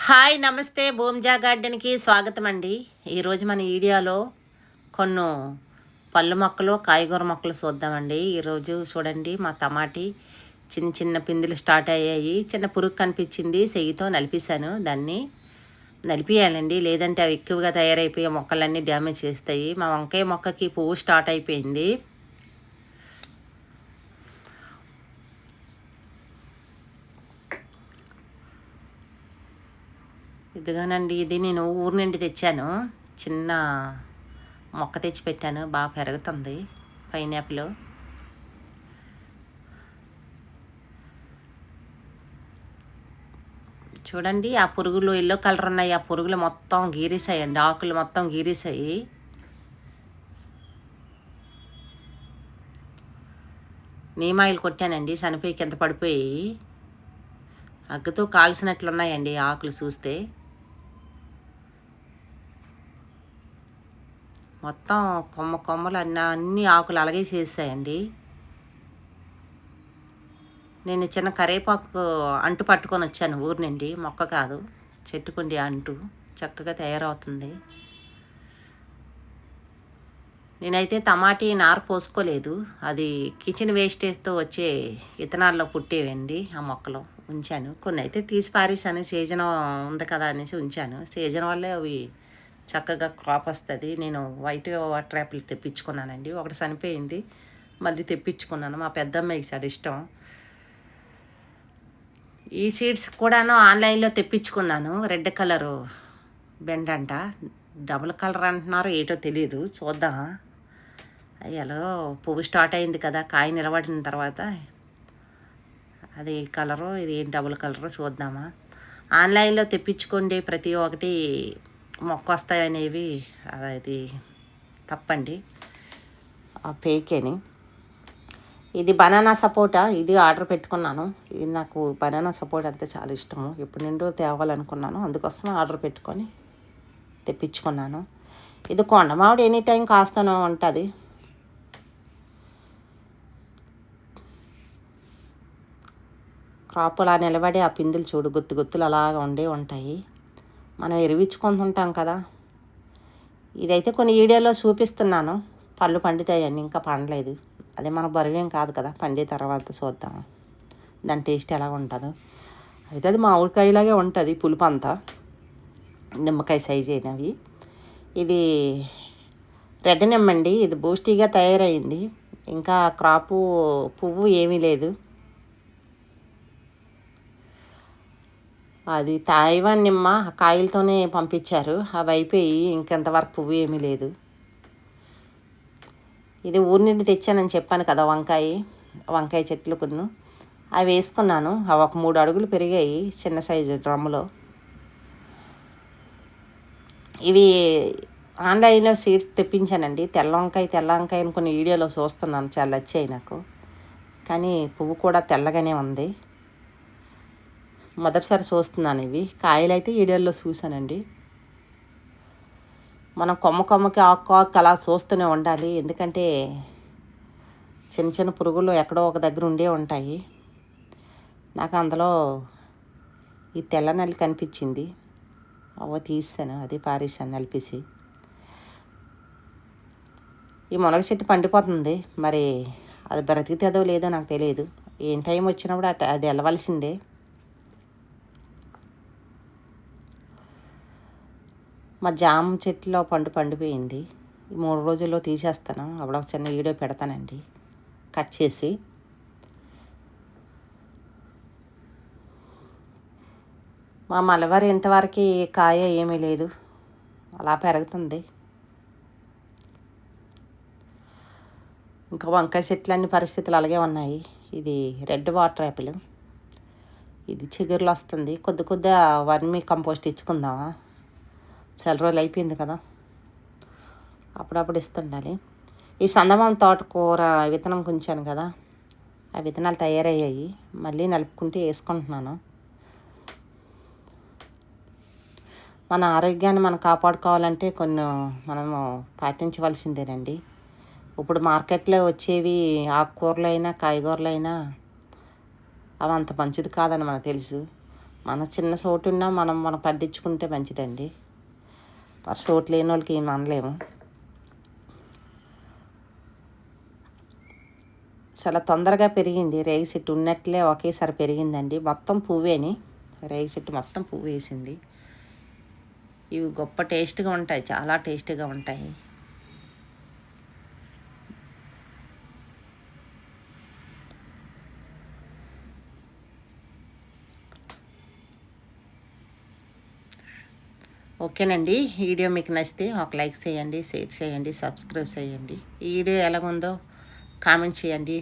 Hi నమస్తే భూమిజా గార్డెన్కి స్వాగతం అండి. ఈరోజు మన వీడియోలో కొన్ని పళ్ళు మొక్కలు కాయగూర మొక్కలు చూద్దామండి. ఈరోజు చూడండి మా టమాటీ చిన్న చిన్న పిందులు స్టార్ట్ అయ్యాయి. చిన్న పురుగు కనిపించింది, చెయ్యితో నలిపేశాను. దాన్ని నలిపియాలండి, లేదంటే అవి ఎక్కువగా తయారైపోయి మొక్కలన్నీ డ్యామేజ్ చేస్తాయి. మా వంకాయ మొక్కకి పువ్వు స్టార్ట్ అయిపోయింది. ఇదిగానండి, ఇది నేను ఊరు నుండి తెచ్చాను. చిన్న మొక్క తెచ్చి పెట్టాను, బాగా పెరుగుతుంది పైనాపిల్. చూడండి, ఆ పురుగులు ఎల్లో కలర్ ఉన్నాయి. ఆ పురుగులు మొత్తం గీరేసాయండి, ఆకులు మొత్తం గీరేసాయి. నీమాయిలు కొట్టానండి, చనిపోయి కింద పడిపోయి అగ్గుతో కాల్సినట్లున్నాయండి ఆకులు చూస్తే. మొత్తం కొమ్మలు అన్ని ఆకులు అలాగే చేసాయండి. నేను చిన్న కరేపాకు అంటు పట్టుకొని వచ్చాను ఊరు నుండి, మొక్క కాదు చెట్టుకుండి అంటు చక్కగా తయారవుతుంది. నేనైతే టమాటీ నార పోసుకోలేదు, అది కిచెన్ వేస్టేజ్తో వచ్చే విత్తనాల్లో పుట్టేవండి. ఆ మొక్కలు ఉంచాను, కొన్ని అయితే తీసి పారేసాను, సీజన్ ఉంది కదా అనేసి ఉంచాను. సీజన్ వల్లే అవి చక్కగా క్రాప్ వస్తుంది. నేను వైట్ వాటర్ యాపిల్ తెప్పించుకున్నానండి, ఒకటి చనిపోయింది, మళ్ళీ తెప్పించుకున్నాను. మా పెద్దమ్మాయికి అది ఇష్టం. ఈ సీడ్స్ కూడాను ఆన్లైన్లో తెప్పించుకున్నాను. రెడ్ కలరు బెండ్ అంట, డబుల్ కలర్ అంటున్నారు, ఏటో తెలియదు, చూద్దాం. ఎలా పువ్వు స్టార్ట్ అయింది కదా, కాయ నిలబడిన తర్వాత అది కలరు, ఇది డబుల్ కలరు చూద్దామా. ఆన్లైన్లో తెప్పించుకోండి, ప్రతి ఒక్కటి మొక్క వస్తాయనేవి అది తప్పండి, పేకేని. ఇది బనానా సపోటా, ఇది ఆర్డర్ పెట్టుకున్నాను. ఇది నాకు బనానా సపోటా అంటే చాలా ఇష్టము, ఎప్పుడు నిండో తేవాలనుకున్నాను, అందుకోసం ఆర్డర్ పెట్టుకొని తెప్పించుకున్నాను. ఇది కొండమావిడి ఎనీ టైం కాస్తూనే ఉంటుంది. క్రాప్ అలా నిలబడి ఆ పిందులు చూడు, గుత్తులు అలాగా ఉంటాయి. మనం ఎరువించుకుంటుంటాం కదా. ఇదైతే కొన్ని వీడియోలో చూపిస్తున్నాను, పళ్ళు పండుతాయని, ఇంకా పండలేదు. అదే మన బరువేం కాదు కదా, పండే తర్వాత చూద్దాం దాని టేస్ట్ ఎలా ఉంటుందో. అయితే అది మామిడికాయలాగే ఉంటుంది, పులుపు అంతా నిమ్మకాయ సైజ్ అయినవి. ఇది రెడ్ నిమ్మండి, ఇది బూస్టీగా తయారైంది, ఇంకా క్రాపు పువ్వు ఏమీ లేదు. అది తైవాన్ నిమ్మ కాయలతోనే పంపించారు, అవి అయిపోయి ఇంకెంతవరకు పువ్వు ఏమీ లేదు. ఇది ఊరి నుండి తెచ్చానని చెప్పాను కదా, వంకాయ చెట్లు కొన్ని అవి వేసుకున్నాను. అవి ఒక 3 అడుగులు పెరిగాయి చిన్న సైజు డ్రమ్ములో. ఇవి ఆన్లైన్లో సీడ్స్ తెప్పించానండి. తెల్ల వంకాయ అని కొన్ని వీడియోలో చూస్తున్నాను, చాలా నచ్చాయి నాకు. కానీ పువ్వు కూడా తెల్లగానే ఉంది, మొదటిసారి చూస్తున్నాను. ఇవి కాయలు అయితే వీడియోలో చూశానండి. మనం కొమ్మకి ఆకు అలా చూస్తూనే ఉండాలి, ఎందుకంటే చిన్న చిన్న పురుగులు ఎక్కడో ఒక దగ్గర ఉండే ఉంటాయి. నాకు అందులో ఈ తెల్ల నల్లి కనిపించింది, తీసాను, అది పారేసాను నలిపేసి. ఈ మునగ చెట్టు పండిపోతుంది, మరి అది బ్రతికితుందో లేదో నాకు తెలియదు. ఏం టైం వచ్చినప్పుడు అది వెళ్ళవలసిందే. మా జామ చెట్టులో పండిపోయింది, ఈ 3 రోజుల్లో తీసేస్తాను. అప్పుడు ఒక చిన్న వీడియో పెడతానండి కట్ చేసి. మా మలబారి ఇంతవరకు కాయ ఏమీ లేదు, అలా పెరుగుతుంది. ఇంకా వంకాయ చెట్లన్నీ పరిస్థితులు అలాగే ఉన్నాయి. ఇది రెడ్ వాటర్ యాపిల్, ఇది చిగురులు వస్తుంది. కొద్దిగా వర్మీ కంపోస్ట్ ఇచ్చుకుందామా, చాలా రోజులు అయిపోయింది కదా, అప్పుడప్పుడు ఇస్తుండాలి. ఈ సందమామ తోటకూర విత్తనం కొంచాను కదా, ఆ విత్తనాలు తయారయ్యాయి, మళ్ళీ నలుపుకుంటే వేసుకుంటున్నాను. మన ఆరోగ్యాన్ని మనం కాపాడుకోవాలంటే కొన్ని మనము పాటించవలసిందేనండి. ఇప్పుడు మార్కెట్లో వచ్చేవి ఆకుకూరలైనా కాయగూరలైనా అవి అంత మంచిది కాదని మనకు తెలుసు. మన చిన్న చోటు ఉన్నా మనం పట్టించుకుంటే మంచిదండి. మరి చోటు లేని వాళ్ళకి ఏం అనలేము. చాలా తొందరగా పెరిగింది. రేగి చెట్టు ఉన్నట్లే ఒకేసారి పెరిగిందండి. మొత్తం పువ్వేని, రేగి చెట్టు మొత్తం పువ్వు వేసింది. ఇవి గొప్ప టేస్ట్గా ఉంటాయి, చాలా టేస్ట్గా ఉంటాయి. ఓకేనండి. ఈ వీడియో మీకు నచ్చితే ఒక లైక్ చేయండి, షేర్ చేయండి, సబ్స్క్రైబ్ చేయండి. ఈ వీడియో ఎలాగుందో కామెంట్ చేయండి.